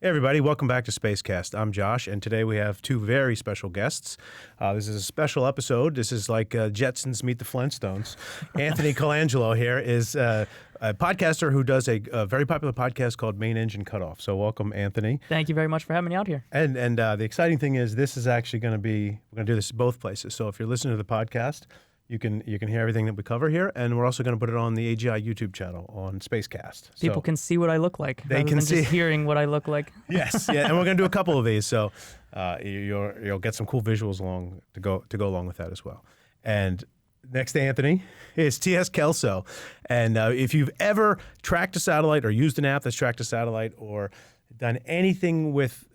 Hey everybody, welcome back to Spacecast. I'm Josh, and today we have two very special guests. This is a special episode. This is like Jetsons meet the Flintstones. Anthony Colangelo here is a podcaster who does a very popular podcast called Main Engine Cutoff. So welcome, Anthony. Thank you very much for having me out here. And the exciting thing is this is actually going to be, we're going to do this both places. So if you're listening to the podcast, you can hear everything that we cover here, and we're also going to put it on the AGI YouTube channel on Spacecast. People can see what I look like. They can see just hearing what I look like. Yes, yeah, and we're going to do a couple of these, so you'll get some cool visuals along to go along with that as well. And next to Anthony is T.S. Kelso, and if you've ever tracked a satellite or used an app that's tracked a satellite or done anything with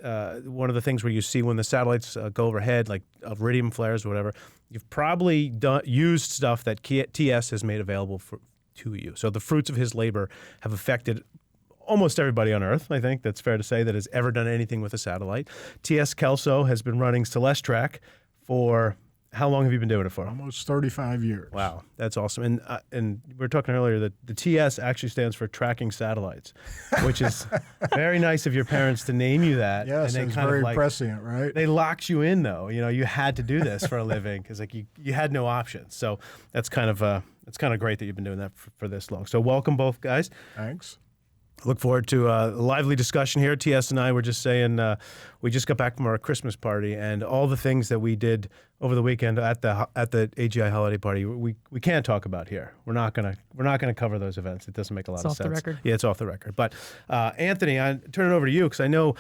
one of the things where you see when the satellites go overhead, like iridium flares or whatever, you've probably used stuff that TS has made available to you. So the fruits of his labor have affected almost everybody on Earth, I think that's fair to say, that has ever done anything with a satellite. T.S. Kelso has been running Celestrack for... How long have you been doing it for? Almost 35 years. Wow, that's awesome. And we were talking earlier that the TS actually stands for Tracking Satellites, which is very nice of your parents to name you that. Yes, and it's very prescient, right? They locked you in, though. You know, you had to do this for a living because like you had no options. So that's kind of great that you've been doing that for this long. So welcome both guys. Thanks. Look forward to a lively discussion here. TS and I were just saying we just got back from our Christmas party, and all the things that we did over the weekend at the AGI holiday party we can't talk about here. We're not gonna cover those events. It doesn't make a lot of sense. It's off the record. Yeah, it's off the record. But Anthony, I turn it over to you because I know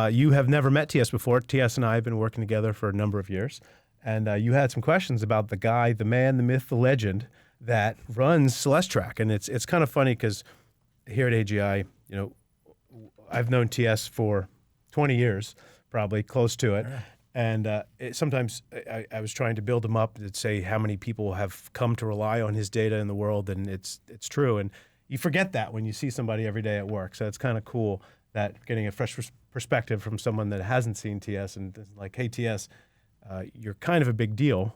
you have never met TS before. TS and I have been working together for a number of years, and you had some questions about the guy, the man, the myth, the legend that runs Celestrack, and it's kind of funny because here at AGI, you know, I've known TS for 20 years, probably close to it. Yeah. And sometimes I was trying to build him up to say how many people have come to rely on his data in the world, and it's true. And you forget that when you see somebody every day at work. So it's kind of cool that getting a fresh perspective from someone that hasn't seen TS and is like, hey, TS, you're kind of a big deal.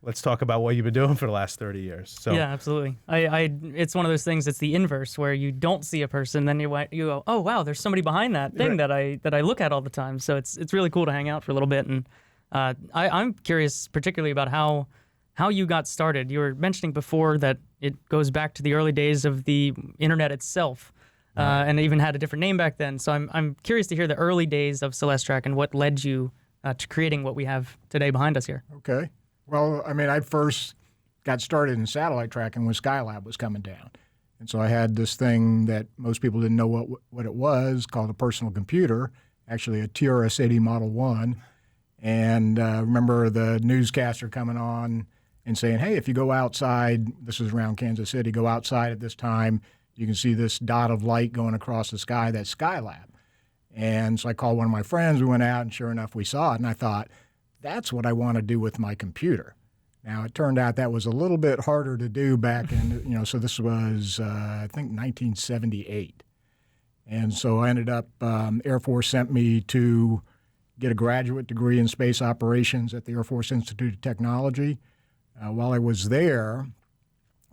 Let's talk about what you've been doing for the last 30 years. So yeah, absolutely. It's one of those things. It's the inverse where you don't see a person, then you go, oh wow, there's somebody behind that thing right. that I look at all the time. So it's really cool to hang out for a little bit. And I'm curious, particularly about how you got started. You were mentioning before that it goes back to the early days of the internet itself, and it even had a different name back then. So I'm curious to hear the early days of Celestrack and what led you to creating what we have today behind us here. Okay. Well, I mean, I first got started in satellite tracking when Skylab was coming down. And so I had this thing that most people didn't know what it was, called a personal computer, actually a TRS-80 Model 1. And remember the newscaster coming on and saying, hey, if you go outside, this is around Kansas City, go outside at this time, you can see this dot of light going across the sky, that's Skylab. And so I called one of my friends, we went out, and sure enough, we saw it. And I thought, that's what I want to do with my computer. Now, it turned out that was a little bit harder to do back in, so this was, I think, 1978. And so I ended up, Air Force sent me to get a graduate degree in space operations at the Air Force Institute of Technology. While I was there,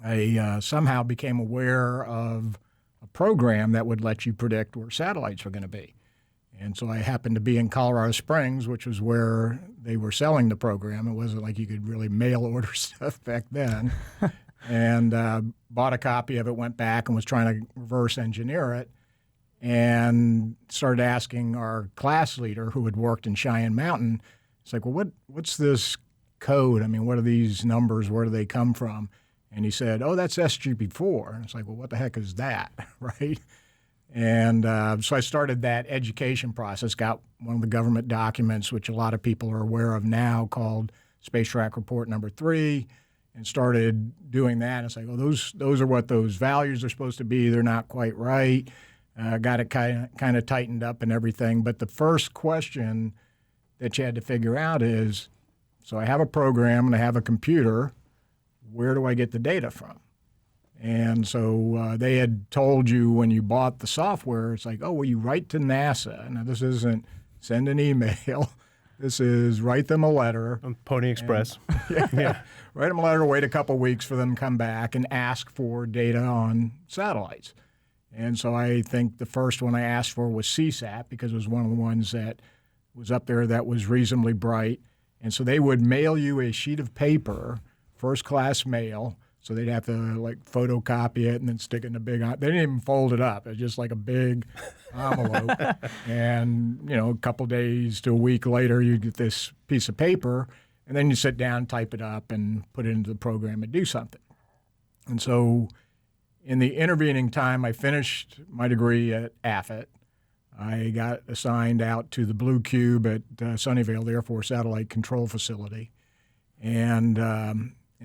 I somehow became aware of a program that would let you predict where satellites were going to be. And so I happened to be in Colorado Springs, which was where they were selling the program. It wasn't like you could really mail order stuff back then. And bought a copy of it, went back and was trying to reverse engineer it, and started asking our class leader who had worked in Cheyenne Mountain, it's like, well, what's this code? I mean, what are these numbers? Where do they come from? And he said, oh, that's SGP4. And it's like, well, what the heck is that, right? And so I started that education process, got one of the government documents, which a lot of people are aware of now, called Spacecraft Report Number 3, and started doing that. And it's like, well, those are what those values are supposed to be. They're not quite right. Got it kind of tightened up and everything. But the first question that you had to figure out is, so I have a program and I have a computer. Where do I get the data from? And so they had told you when you bought the software, it's like, oh, well, you write to NASA. Now, this isn't send an email. This is write them a letter. On Pony Express. Yeah. Write them a letter, wait a couple of weeks for them to come back and ask for data on satellites. And so I think the first one I asked for was CSAT because it was one of the ones that was up there that was reasonably bright. And so they would mail you a sheet of paper, first class mail. So they'd have to like photocopy it and then stick it in a big, they didn't even fold it up. It was just like a big envelope. And, you know, a couple days to a week later, you get this piece of paper and then you sit down, type it up and put it into the program and do something. And so in the intervening time, I finished my degree at AFIT. I got assigned out to the Blue Cube at Sunnyvale, the Air Force Satellite Control Facility. And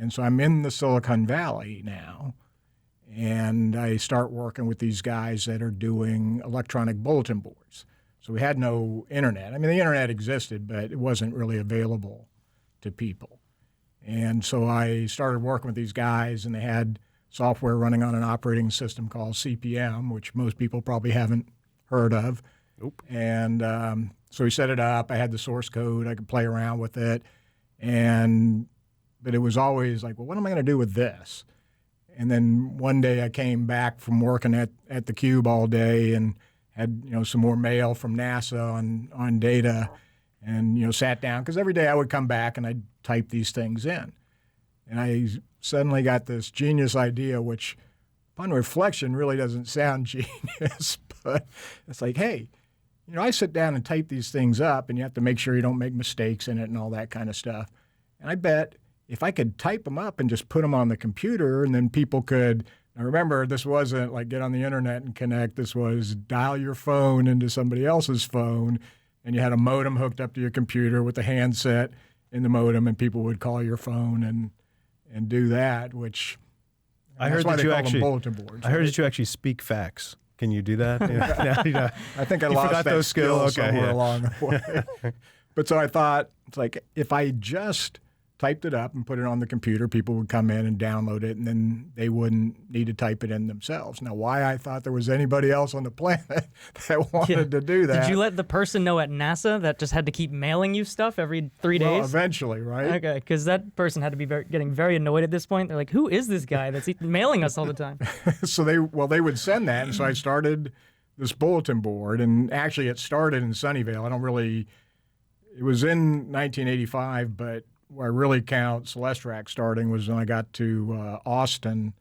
so I'm in the Silicon Valley now, and I start working with these guys that are doing electronic bulletin boards. So we had no internet. I mean, the internet existed, but it wasn't really available to people. And so I started working with these guys, and they had software running on an operating system called CPM, which most people probably haven't heard of. Nope. And so we set it up. I had the source code. I could play around with it. But it was always like, well, what am I going to do with this? And then one day I came back from working at the Cube all day and had, you know, some more mail from NASA on data and, you know, sat down. Because every day I would come back and I'd type these things in. And I suddenly got this genius idea, which upon reflection really doesn't sound genius, but it's like, hey, you know, I sit down and type these things up and you have to make sure you don't make mistakes in it and all that kind of stuff. And I bet if I could type them up and just put them on the computer and then people could, now remember, this wasn't like get on the internet and connect. This was dial your phone into somebody else's phone and you had a modem hooked up to your computer with a handset in the modem and people would call your phone and do that, which I heard that you actually bulletin boards. I heard that you actually speak facts. Can you do that? I think I You lost forgot that those skills? Okay, somewhere yeah. along the way. But so I thought, it's like if I just typed it up and put it on the computer, people would come in and download it, and then they wouldn't need to type it in themselves. Now, why I thought there was anybody else on the planet that wanted to do that? Did you let the person know at NASA that just had to keep mailing you stuff every 3 days? Well, eventually, right? Okay, because that person had to be getting very annoyed at this point. They're like, who is this guy that's mailing us all the time? So they would send that, and so I started this bulletin board, and actually it started in Sunnyvale. It was in 1985, but where I really count Celestrack starting was when I got to Austin,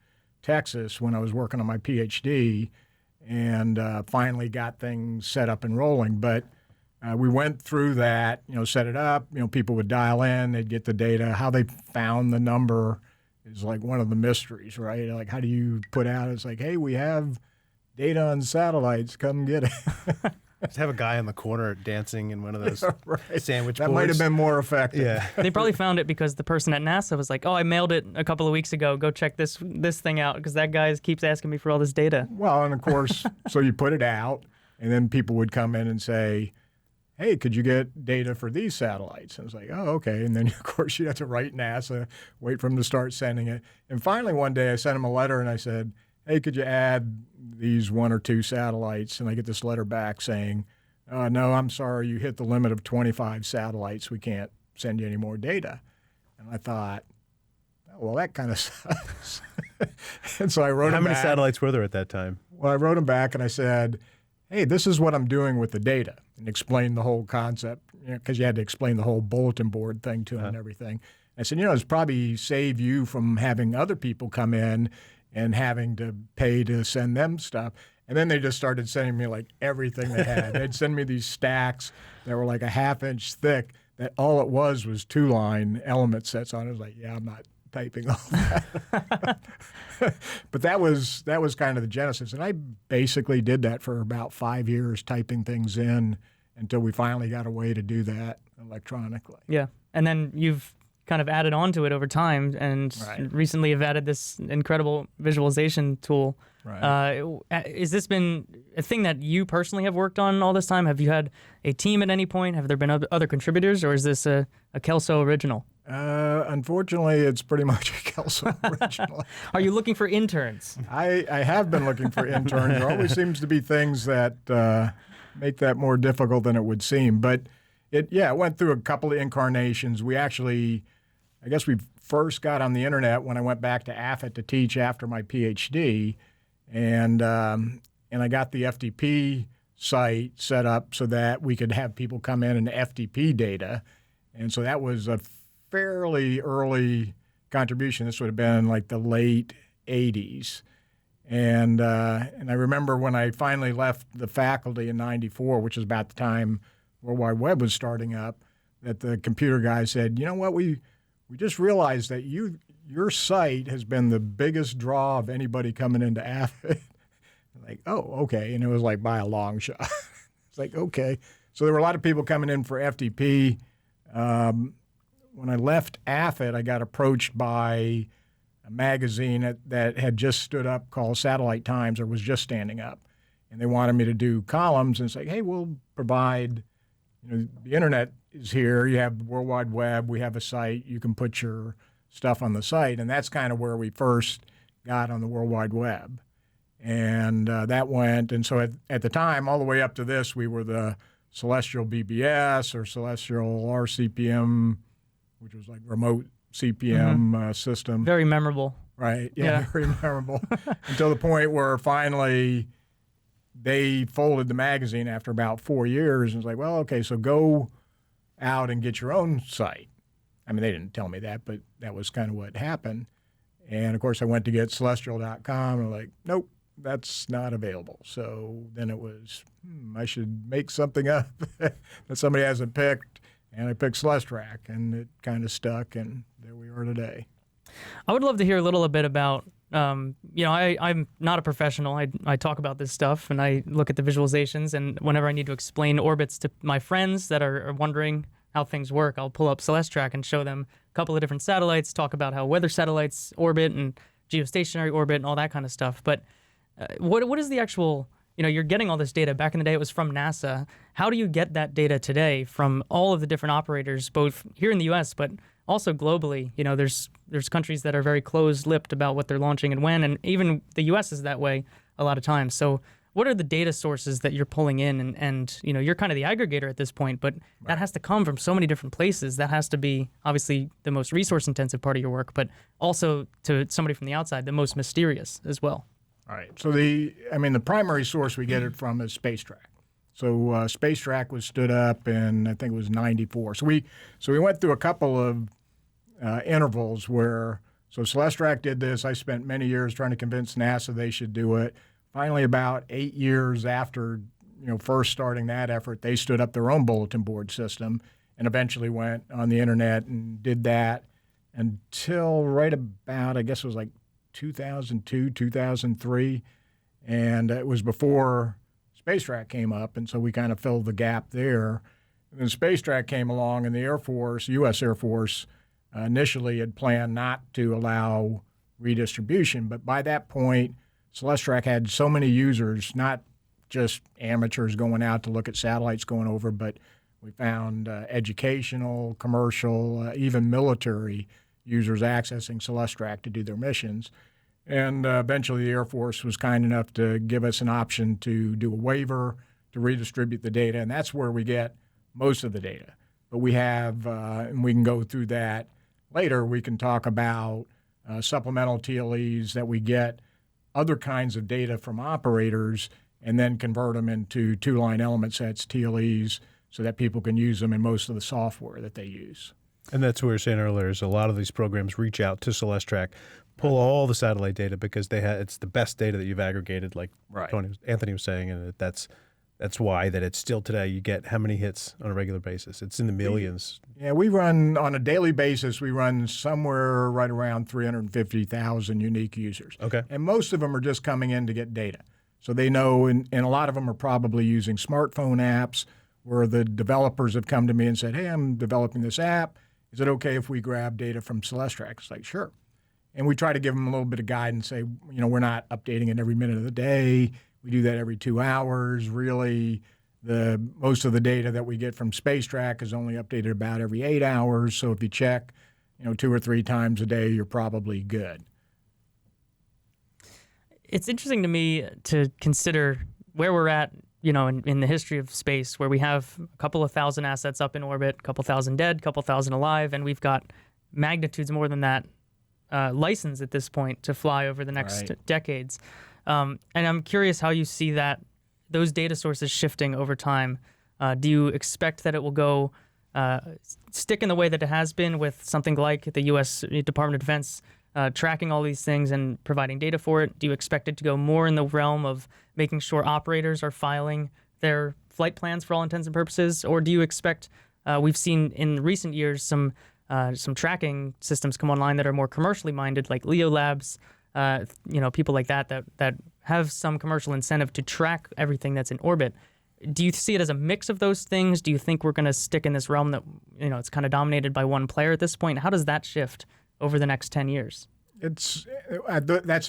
Texas, when I was working on my PhD, and finally got things set up and rolling. But we went through that, you know, set it up. You know, people would dial in, they'd get the data. How they found the number is like one of the mysteries, right? Like, how do you put out? It's like, hey, we have data on satellites. Come get it. Just have a guy in the corner dancing in one of those Right. sandwich That boards. might have been more effective. Yeah. They probably found it because the person at NASA was like, oh, I mailed it a couple of weeks ago. Go check this thing out because that guy keeps asking me for all this data. Well, and of course, so you put it out, and then people would come in and say, hey, could you get data for these satellites? And it's like, oh, okay. And then, of course, you have to write NASA, wait for them to start sending it. And finally, one day, I sent them a letter, and I said, hey, could you add these 1 or 2 satellites? And I get this letter back saying, no, I'm sorry, you hit the limit of 25 satellites. We can't send you any more data. And I thought, well, that kind of sucks. And so I wrote How him many back. satellites were there at that time? Well, I wrote him back and I said, hey, this is what I'm doing with the data, and explained the whole concept, because you had to explain the whole bulletin board thing to him and everything. I said, it's probably save you from having other people come in and having to pay to send them stuff. And then they just started sending me like everything they had. They'd send me these stacks that were like a ½ inch thick that all it was 2-line element sets on it. I was like, yeah, I'm not typing all that. But that was kind of the genesis. And I basically did that for about 5 years, typing things in until we finally got a way to do that electronically. Yeah. And then you've kind of added on to it over time, and Right. recently have added this incredible visualization tool. Right. Has this been a thing that you personally have worked on all this time? Have you had a team at any point? Have there been other contributors, or is this a Kelso original? Unfortunately, it's pretty much a Kelso original. Are you looking for interns? I have been looking for interns. There always seems to be things that make that more difficult than it would seem. But it went through a couple of incarnations. I guess we first got on the internet when I went back to AFIT to teach after my PhD. And and I got the FTP site set up so that we could have people come in and FTP data. And so that was a fairly early contribution. This would have been like the late 80s. And I remember when I finally left the faculty in 94, which was about the time World Wide Web was starting up, that the computer guy said, you know what, we just realized that your site has been the biggest draw of anybody coming into AFIT. Like, oh, okay. And it was like by a long shot. It's like, okay. So there were a lot of people coming in for FTP. When I left AFIT, I got approached by a magazine that had just stood up called Satellite Times, or was just standing up. And they wanted me to do columns and say, hey, we'll provide, the internet is here. You have the World Wide Web. We have a site. You can put your stuff on the site. And that's kind of where we first got on the World Wide Web. And that went, and so at the time, all the way up to this, we were the Celestial BBS or Celestial RCPM, which was like remote CPM system. Very memorable. Right, yeah. Very memorable. Until the point where finally they folded the magazine after about 4 years and was like, well, okay, so go out and get your own site. I mean, they didn't tell me that, but that was kind of what happened. And of course, I went to get celestial.com and like, nope, that's not available. So then it was, I should make something up that somebody hasn't picked. And I picked Celestrack, and it kind of stuck, and there we are today. I would love to hear a little bit about, I'm not a professional. I talk about this stuff, and I look at the visualizations, and whenever I need to explain orbits to my friends that are wondering how things work, I'll pull up Celestrack and show them a couple of different satellites, talk about how weather satellites orbit and geostationary orbit and all that kind of stuff. But what is the actual... you're getting all this data. Back in the day, it was from NASA. How do you get that data today from all of the different operators, both here in the U.S., but also globally? There's countries that are very closed-lipped about what they're launching and when, and even the U.S. is that way a lot of times. So what are the data sources that you're pulling in? And you're kind of the aggregator at this point, but that has to come from so many different places. That has to be, obviously, the most resource-intensive part of your work, but also, to somebody from the outside, the most mysterious as well. All right. So the primary source we get it from is Spacecast. So Spacecast was stood up in, I think it was 94. So we went through a couple of intervals where, so Celestrack did this. I spent many years trying to convince NASA they should do it. Finally, about 8 years after, first starting that effort, they stood up their own bulletin board system and eventually went on the internet and did that until right about, I guess it was like 2002, 2003, and it was before Spacecast came up, and so we kind of filled the gap there. And then Spacecast came along, and the Air Force, U.S. Air Force, initially had planned not to allow redistribution, but by that point, Celestrack had so many users, not just amateurs going out to look at satellites going over, but we found educational, commercial, even military users accessing Celestrack to do their missions. And eventually the Air Force was kind enough to give us an option to do a waiver to redistribute the data, and that's where we get most of the data. But we have, and we can go through that later, we can talk about supplemental TLEs that we get, other kinds of data from operators, and then convert them into two-line element sets, TLEs, so that people can use them in most of the software that they use. And that's what we were saying earlier, is a lot of these programs reach out to Celestrack, pull all the satellite data because it's the best data that you've aggregated, like Anthony was saying, and that's why that it's still today. You get how many hits on a regular basis? It's in the millions. Yeah, we run on a daily basis. We run somewhere right around 350,000 unique users. Okay. And most of them are just coming in to get data. So they know, and a lot of them are probably using smartphone apps where the developers have come to me and said, hey, I'm developing this app. Is it okay if we grab data from Celestrack? It's like, sure. And we try to give them a little bit of guidance, say, we're not updating it every minute of the day. We do that every 2 hours. Really, most of the data that we get from Spacecast is only updated about every 8 hours. So if you check, 2 or 3 times a day, you're probably good. It's interesting to me to consider where we're at, in the history of space, where we have a couple of thousand assets up in orbit, a couple thousand dead, a couple thousand alive, and we've got magnitudes more than that licensed at this point to fly over the next decades. And I'm curious how you see those data sources shifting over time. Do you expect that it will go stick in the way that it has been with something like the U.S. Department of Defense tracking all these things and providing data for it? Do you expect it to go more in the realm of making sure operators are filing their flight plans for all intents and purposes? Or do you expect, we've seen in recent years some tracking systems come online that are more commercially minded, like Leo Labs, people like that have some commercial incentive to track everything that's in orbit. Do you see it as a mix of those things? Do you think we're going to stick in this realm that, it's kind of dominated by one player at this point? How does that shift over the next 10 years? That's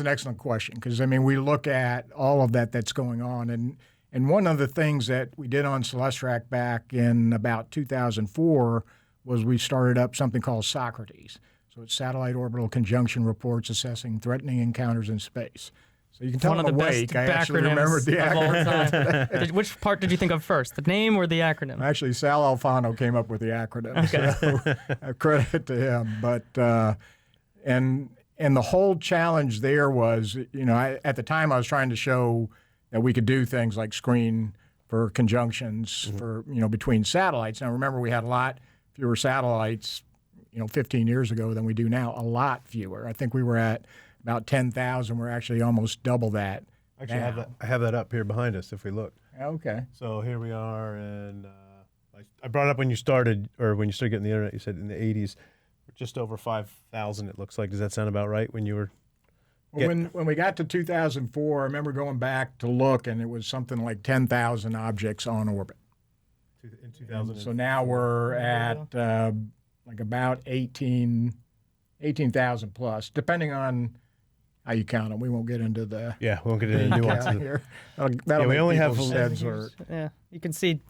an excellent question, because, we look at all of that's going on. And one of the things that we did on Celestrack back in about 2004 was we started up something called Socrates. So it's Satellite Orbital Conjunction Reports Assessing Threatening Encounters in Space. So you can tell One I'm of the awake. best I actually remembered the of all acronym. time. Which part did you think of first, the name or the acronym? Actually, Sal Alfano came up with the acronym. Okay. So credit to him. But and the whole challenge there was, at the time I was trying to show that we could do things like screen for conjunctions for between satellites. Now remember, we had a lot fewer satellites 15 years ago than we do now. A lot fewer. I think we were at about 10,000. We're actually almost double that. Actually, I have that up here behind us if we look. Okay. So here we are, and I brought it up when you started getting the internet. You said in the 80s, just over 5,000. It looks like. Does that sound about right? When you were when we got to 2004, I remember going back to look, and it was something like 10,000 objects on orbit. In 2000. So now we're at about 18,000 plus, depending on how you count them. We won't get into the we won't get into nuances here. We only have heads hurt. Yeah, you can see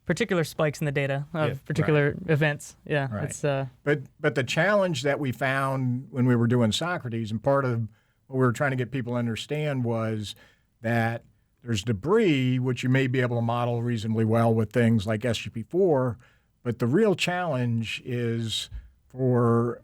particular spikes in the data of particular events. Yeah, right. It's But the challenge that we found when we were doing Socrates, and part of what we were trying to get people to understand, was that there's debris, which you may be able to model reasonably well with things like SGP-4, but the real challenge is for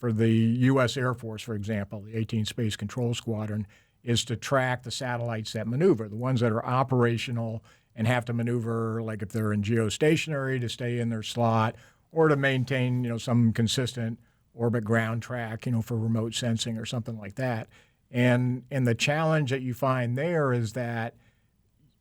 the U.S. Air Force, for example, the 18th Space Control Squadron, is to track the satellites that maneuver, the ones that are operational and have to maneuver, like if they're in geostationary, to stay in their slot, or to maintain, some consistent orbit ground track, for remote sensing or something like that. And the challenge that you find there is that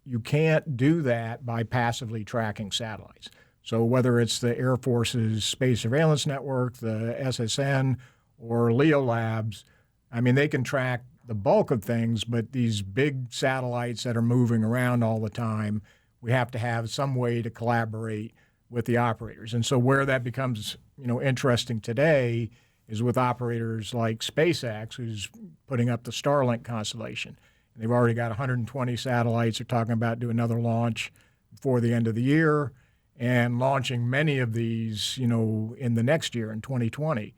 you can't do that by passively tracking satellites. So whether it's the Air Force's Space Surveillance Network, the SSN, or Leo Labs, they can track the bulk of things, but these big satellites that are moving around all the time, we have to have some way to collaborate with the operators. And so where that becomes, interesting today is with operators like SpaceX, who's putting up the Starlink constellation. And they've already got 120 satellites. They're talking about doing another launch before the end of the year, and launching many of these, in the next year, in 2020.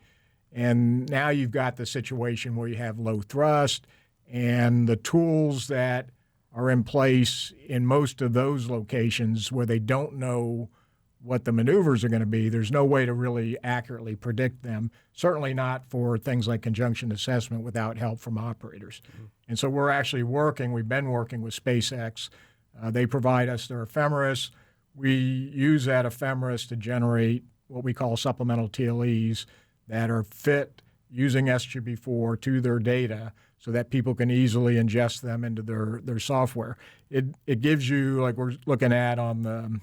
And now you've got the situation where you have low thrust, and the tools that are in place in most of those locations where they don't know what the maneuvers are going to be, there's no way to really accurately predict them, certainly not for things like conjunction assessment without help from operators. Mm-hmm. And so we've been working with SpaceX. They provide us their ephemeris. We use that ephemeris to generate what we call supplemental TLEs that are fit using SGP-4 to their data so that people can easily ingest them into their software. It gives you, like we're looking at on the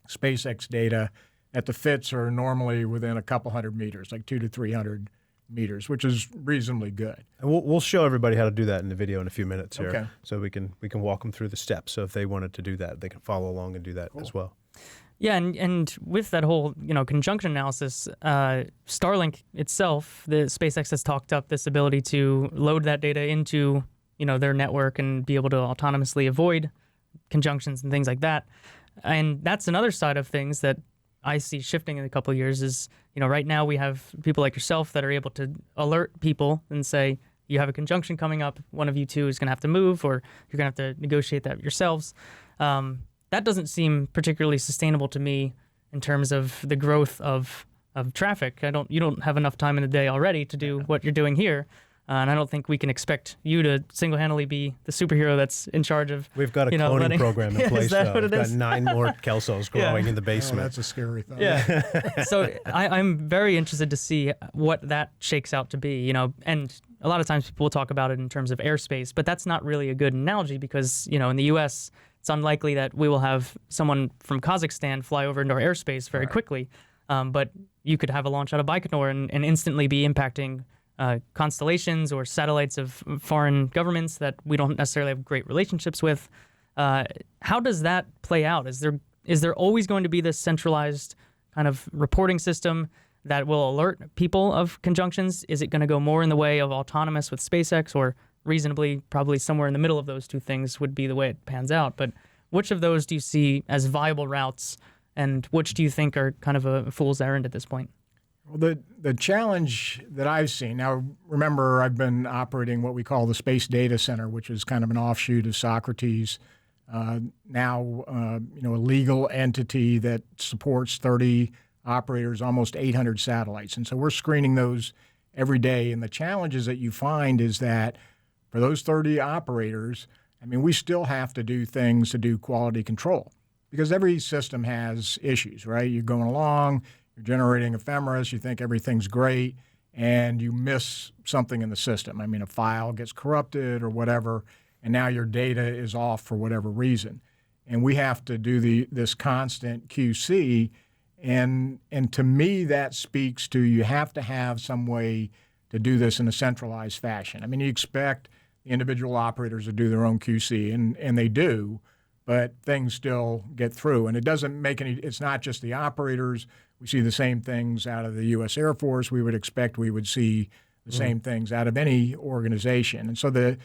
SpaceX data, that the fits are normally within a couple hundred meters, like 200 to 300 meters, which is reasonably good. And we'll show everybody how to do that in the video in a few minutes here. Okay. So we can walk them through the steps. So if they wanted to do that, they can follow along and do that as well. Yeah, and with that whole conjunction analysis, Starlink itself, the SpaceX has talked up this ability to load that data into their network and be able to autonomously avoid conjunctions and things like that. And that's another side of things that I see shifting in a couple of years is, right now we have people like yourself that are able to alert people and say, you have a conjunction coming up, one of you two is going to have to move, or you're going to have to negotiate that yourselves. That doesn't seem particularly sustainable to me in terms of the growth of traffic. You don't have enough time in the day already to do what you're doing here. And I don't think we can expect you to single-handedly be the superhero that's in charge of. We've got a cloning program in place. Is that what We've it got is? 9 more Kelsos growing in the Oh, basement. that's a scary thought. Yeah. So I'm very interested to see what that shakes out to be, and a lot of times people will talk about it in terms of airspace, but that's not really a good analogy because, in the U.S., it's unlikely that we will have someone from Kazakhstan fly over into our airspace very quickly. But you could have a launch out of Baikonur and instantly be impacting constellations or satellites of foreign governments that we don't necessarily have great relationships with. How does that play out? Is there always going to be this centralized kind of reporting system that will alert people of conjunctions? Is it going to go more in the way of autonomous with SpaceX, or reasonably probably somewhere in the middle of those two things would be the way it pans out? But which of those do you see as viable routes, and which do you think are kind of a fool's errand at this point? Well, the challenge that I've seen, now remember I've been operating what we call the Space Data Center, which is kind of an offshoot of Socrates, now a legal entity that supports 30 operators, almost 800 satellites. And so we're screening those every day. And the challenges that you find is that for those 30 operators, we still have to do things to do quality control because every system has issues, right? You're going along, you're generating ephemeris, you think everything's great, and you miss something in the system. A file gets corrupted or whatever, and now your data is off for whatever reason. And we have to do this constant QC, and to me that speaks to you have to have some way to do this in a centralized fashion. You expect the individual operators to do their own QC, and they do, but things still get through. And it doesn't make it's not just the operators. We see the same things out of the U.S. Air Force. We would expect we would see the same things out of any organization. And so the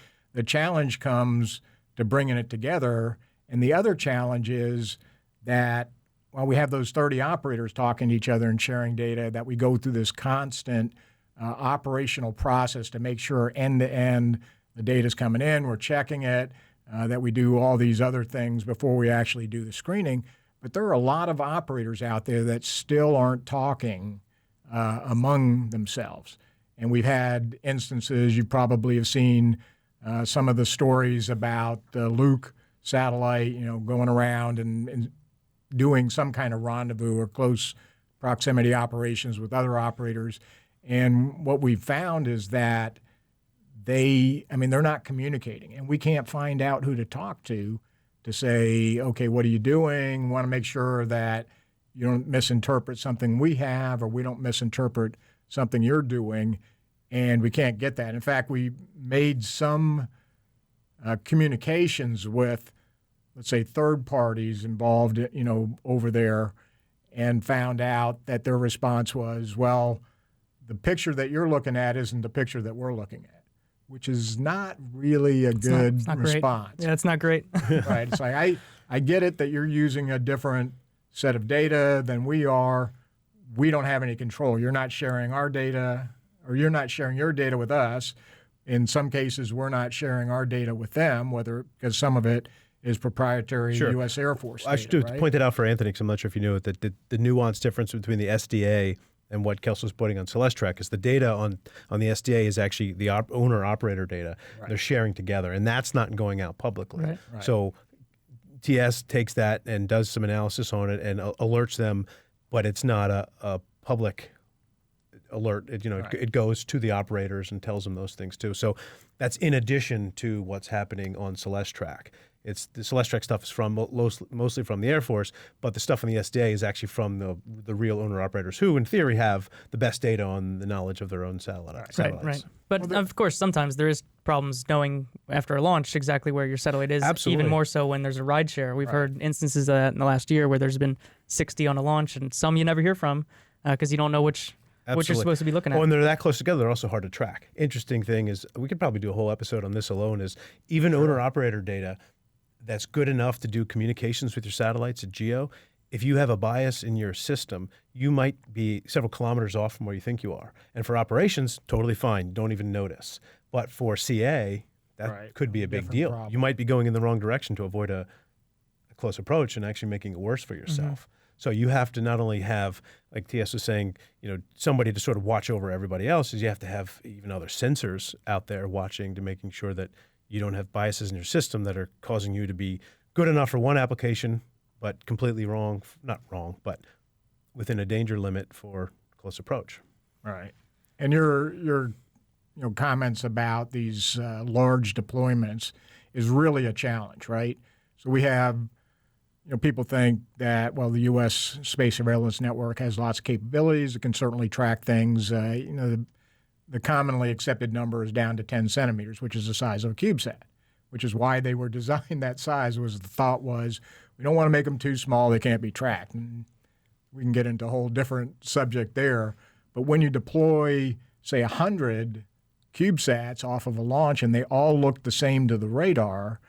challenge comes to bringing it together. And the other challenge is that while we have those 30 operators talking to each other and sharing data, that we go through this constant operational process to make sure end-to-end the data's coming in, we're checking it, that we do all these other things before we actually do the screening. But there are a lot of operators out there that still aren't talking among themselves. And we've had instances, you probably have seen some of the stories about the Luke satellite, going around and doing some kind of rendezvous or close proximity operations with other operators. And what we've found is that they're not communicating, and we can't find out who to talk to say, okay, what are you doing? Want to make sure that you don't misinterpret something we have, or we don't misinterpret something you're doing, and we can't get that. In fact, we made some communications with, let's say, third parties involved, over there, and found out that their response was, well, the picture that you're looking at isn't the picture that we're looking at, which is not really a good response. Yeah, it's not great. Right. It's like, I get it that you're using a different set of data than we are. We don't have any control. You're not sharing our data, or you're not sharing your data with us. In some cases, we're not sharing our data with them, because some of it is proprietary U.S. Air Force data. I should point it out for Anthony, because I'm not sure if you knew it, that the nuanced difference between the SDA and what Kelso's putting on Celestrack is the data on the SDA is actually the owner-operator data. Right. They're sharing together, and that's not going out publicly. Right. Right. So TS takes that and does some analysis on it and alerts them, but it's not a public alert. It goes to the operators and tells them those things too. So that's in addition to what's happening on Celestrack. It's the Celestrack stuff is from mostly from the Air Force, but the stuff on the SDA is actually from the real owner operators, who in theory have the best data on the knowledge of their own satellites. Right. But of course, sometimes there is problems knowing after a launch exactly where your satellite is. Absolutely. Even more so when there's a ride share. We've heard instances of that in the last year where there's been 60 on a launch, and some you never hear from because you don't know which you're supposed to be looking at. Oh, and they're that close together, they're also hard to track. Interesting thing is, we could probably do a whole episode on this alone, is even owner-operator data that's good enough to do communications with your satellites at GEO, if you have a bias in your system, you might be several kilometers off from where you think you are. And for operations, totally fine, don't even notice. But for CA, that could be a big deal. You might be going in the wrong direction to avoid a close approach and actually making it worse for yourself. So you have to not only have, like TS was saying, somebody to sort of watch over everybody else, is you have to have even other sensors out there watching to making sure that you don't have biases in your system that are causing you to be good enough for one application, but completely wrong, not wrong, but within a danger limit for close approach. Right. And your comments about these large deployments is really a challenge, right? So we have, people think that, well, the U.S. Space Surveillance Network has lots of capabilities. It can certainly track things. The commonly accepted number is down to 10 centimeters, which is the size of a CubeSat, which is why they were designed that size. The thought was, we don't want to make them too small. They can't be tracked. And we can get into a whole different subject there. But when you deploy, say, 100 CubeSats off of a launch and they all look the same to the radar,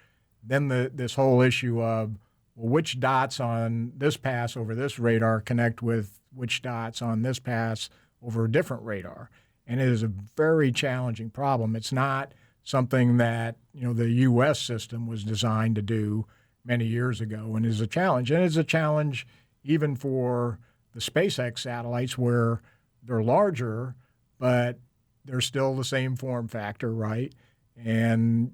then this whole issue of, well, which dots on this pass over this radar connect with which dots on this pass over a different radar. And it is a very challenging problem. It's not something that, the U.S. system was designed to do many years ago, and is a challenge. And it's a challenge even for the SpaceX satellites, where they're larger, but they're still the same form factor, right? And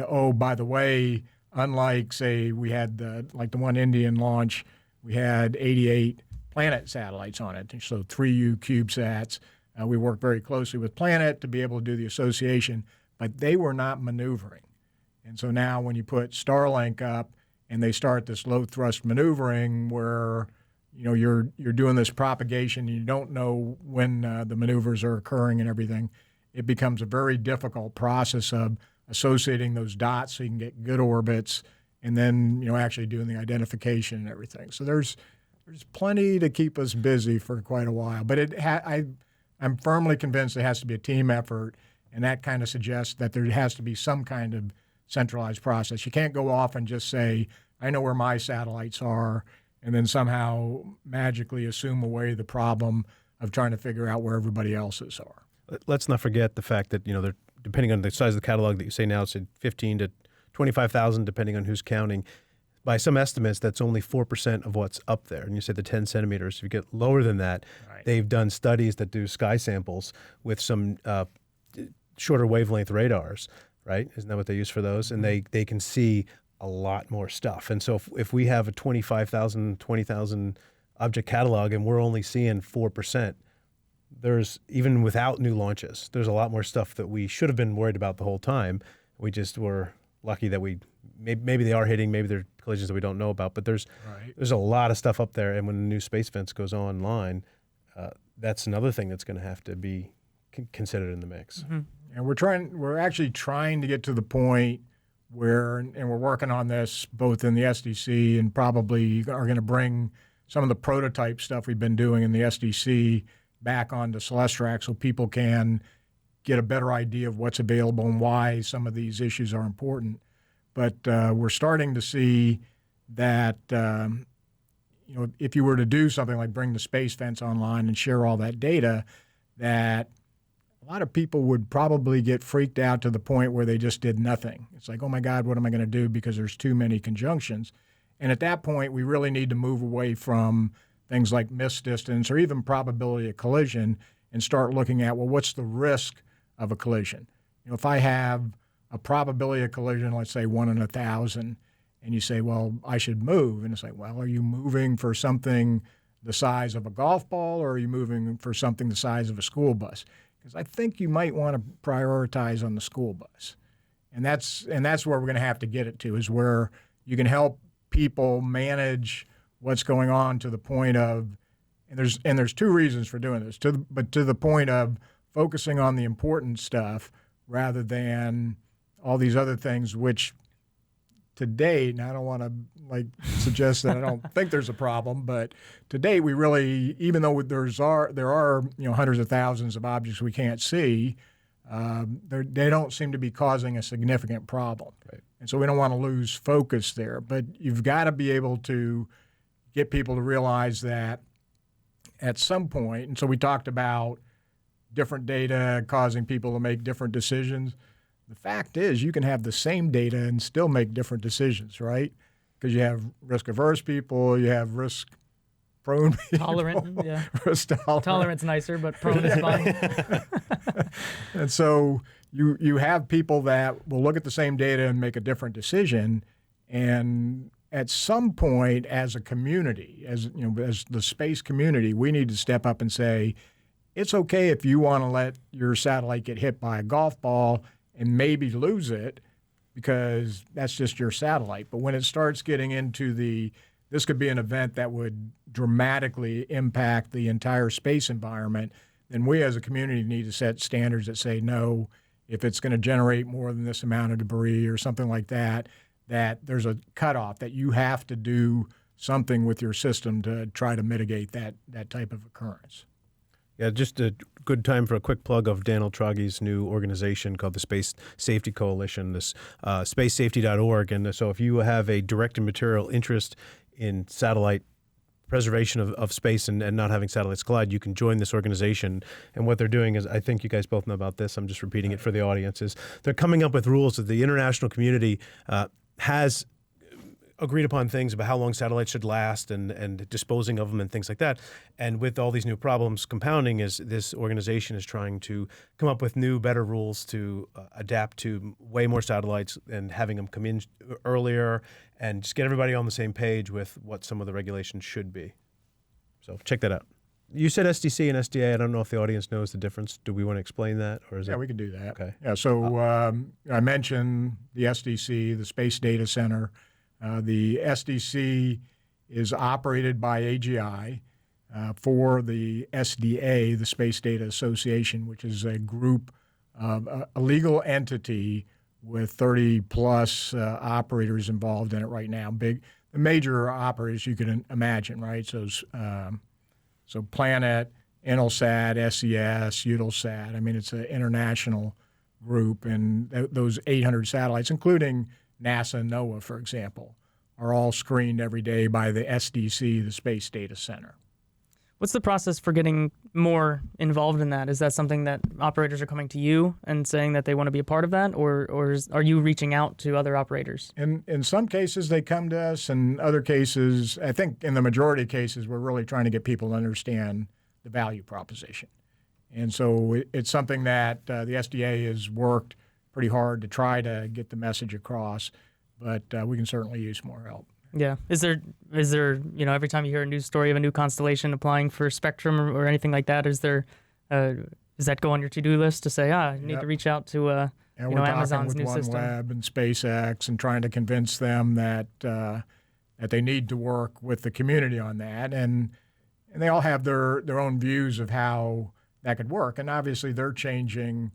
oh, by the way, unlike, say, we had the one Indian launch, we had 88 Planet satellites on it, so 3U CubeSats. We worked very closely with Planet to be able to do the association, but they were not maneuvering. And so now when you put Starlink up and they start this low thrust maneuvering where you're doing this propagation and you don't know when the maneuvers are occurring and everything, it becomes a very difficult process of associating those dots so you can get good orbits and then actually doing the identification and everything. So there's plenty to keep us busy for quite a while. But I'm firmly convinced it has to be a team effort, and that kind of suggests that there has to be some kind of centralized process. You can't go off and just say, I know where my satellites are, and then somehow magically assume away the problem of trying to figure out where everybody else's are. Let's not forget the fact that, they're, depending on the size of the catalog that you say now, it's 15 to 25,000, depending on who's counting. By some estimates, that's only 4% of what's up there. And you say the 10 centimeters. If you get lower than that, right. They've done studies that do sky samples with some shorter wavelength radars, right? Isn't that what they use for those? And they can see a lot more stuff. And so if we have a 25,000, 20,000 object catalog and we're only seeing 4%, there's, even without new launches, there's a lot more stuff that we should have been worried about the whole time. We just were lucky that maybe they are hitting, maybe they're collisions that we don't know about, but there's a lot of stuff up there. And when the new space fence goes online, that's another thing that's going to have to be considered in the mix. Mm-hmm. And we're actually trying to get to the point where, and we're working on this both in the SDC and probably are going to bring some of the prototype stuff we've been doing in the SDC back onto Celestrack so people can get a better idea of what's available and why some of these issues are important. But we're starting to see that, if you were to do something like bring the space fence online and share all that data, that a lot of people would probably get freaked out to the point where they just did nothing. It's like, oh my God, what am I going to do because there's too many conjunctions? And at that point, we really need to move away from things like miss distance or even probability of collision and start looking at, well, what's the risk of a collision? If I have a probability of collision, let's say 1 in 1,000, and you say, well, I should move. And it's like, well, are you moving for something the size of a golf ball or are you moving for something the size of a school bus? Because I think you might want to prioritize on the school bus. And that's where we're going to have to get it to, is where you can help people manage what's going on to the point of, and there's two reasons for doing this, but to the point of focusing on the important stuff rather than all these other things, which to date, and I don't want to suggest that I don't think there's a problem, but to date we really, even though there are hundreds of thousands of objects we can't see, they don't seem to be causing a significant problem. Right. And so we don't want to lose focus there. But you've got to be able to get people to realize that at some point, and so we talked about different data causing people to make different decisions. The fact is you can have the same data and still make different decisions, right? Because you have risk-averse people, you have risk prone people. Tolerant, yeah. Versus tolerant. Tolerant's nicer, but prone is fine. And so you have people that will look at the same data and make a different decision. And at some point, as a community, as the space community, we need to step up and say, it's okay if you want to let your satellite get hit by a golf ball and maybe lose it, because that's just your satellite. But when it starts getting into this could be an event that would dramatically impact the entire space environment, then we as a community need to set standards that say, no, if it's going to generate more than this amount of debris or something like that, that there's a cutoff, that you have to do something with your system to try to mitigate that type of occurrence. Yeah, just a good time for a quick plug of Daniel Troggy's new organization called the Space Safety Coalition, this spacesafety.org. And so if you have a direct and material interest in satellite preservation of space and not having satellites collide, you can join this organization. And what they're doing is, I think you guys both know about this, I'm just repeating it for the audience, is they're coming up with rules that the international community has agreed upon things about how long satellites should last and disposing of them and things like that. And with all these new problems compounding, is this organization is trying to come up with new, better rules to adapt to way more satellites and having them come in earlier and just get everybody on the same page with what some of the regulations should be. So check that out. You said SDC and SDA. I don't know if the audience knows the difference. Do we want to explain that? Or is we can do that. Okay. Yeah, so I mentioned the SDC, the Space Data Center. The SDC is operated by AGI for the SDA, the Space Data Association, which is a group, a legal entity with 30-plus operators involved in it right now. The major operators you can imagine, right? So Planet, Intelsat, SES, Eutelsat. I mean, it's an international group, and those 800 satellites, including NASA and NOAA, for example, are all screened every day by the SDC, the Space Data Center. What's the process for getting more involved in that? Is that something that operators are coming to you and saying that they want to be a part of that, or are you reaching out to other operators? In some cases, they come to us. In other cases, I think in the majority of cases, we're really trying to get people to understand the value proposition. And so it's something that the SDA has worked pretty hard to try to get the message across, but we can certainly use more help. Yeah. Is there, every time you hear a news story of a new constellation applying for spectrum or anything like that, does that go on your to-do list to say, you need to reach out to Amazon's new system? We're talking with OneWeb and SpaceX and trying to convince them that they need to work with the community on that. And they all have their own views of how that could work. And obviously they're changing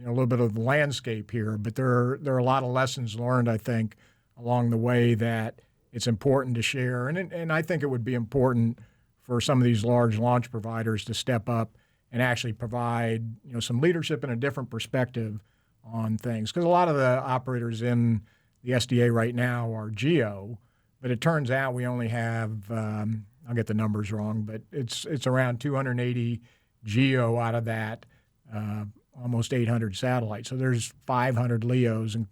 a little bit of the landscape here, but there are a lot of lessons learned, I think, along the way that it's important to share. And I think it would be important for some of these large launch providers to step up and actually provide some leadership and a different perspective on things. Because a lot of the operators in the SDA right now are GEO, but it turns out we only have, I'll get the numbers wrong, but it's around 280 GEO out of that almost 800 satellites. So there's 500 LEOs, and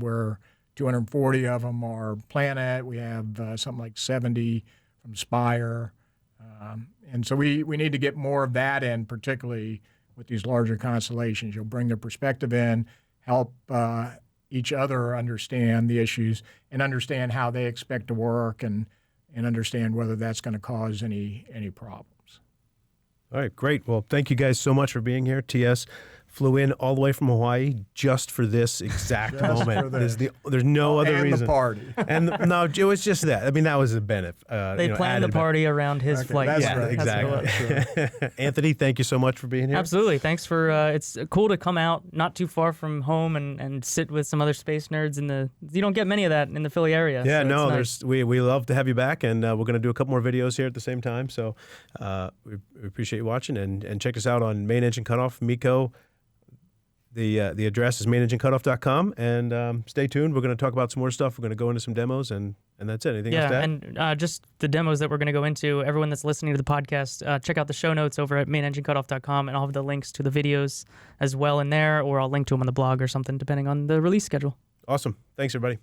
where 240 of them are Planet. We have something like 70 from Spire. And so we need to get more of that in, particularly with these larger constellations. You'll bring their perspective in, help each other understand the issues and understand how they expect to work and understand whether that's going to cause any problems. All right, great. Well, thank you guys so much for being here. TS flew in all the way from Hawaii just for this exact moment. There's no other reason. And the party. And no, it was just that. I mean, that was a benefit. They planned the party around his flight. That's Yeah, right. Exactly. Anthony, thank you so much for being here. Absolutely. Thanks for. It's cool to come out not too far from home and sit with some other space nerds you don't get many of that in the Philly area. Yeah, so no, nice. we love to have you back, and we're going to do a couple more videos here at the same time. So we appreciate you watching, and check us out on Main Engine Cutoff, MECO. The address is mainenginecutoff.com, and stay tuned. We're going to talk about some more stuff. We're going to go into some demos, and that's it. Anything else to add? And just the demos that we're going to go into, everyone that's listening to the podcast, check out the show notes over at mainenginecutoff.com, and I'll have the links to the videos as well in there, or I'll link to them on the blog or something, depending on the release schedule. Awesome. Thanks, everybody.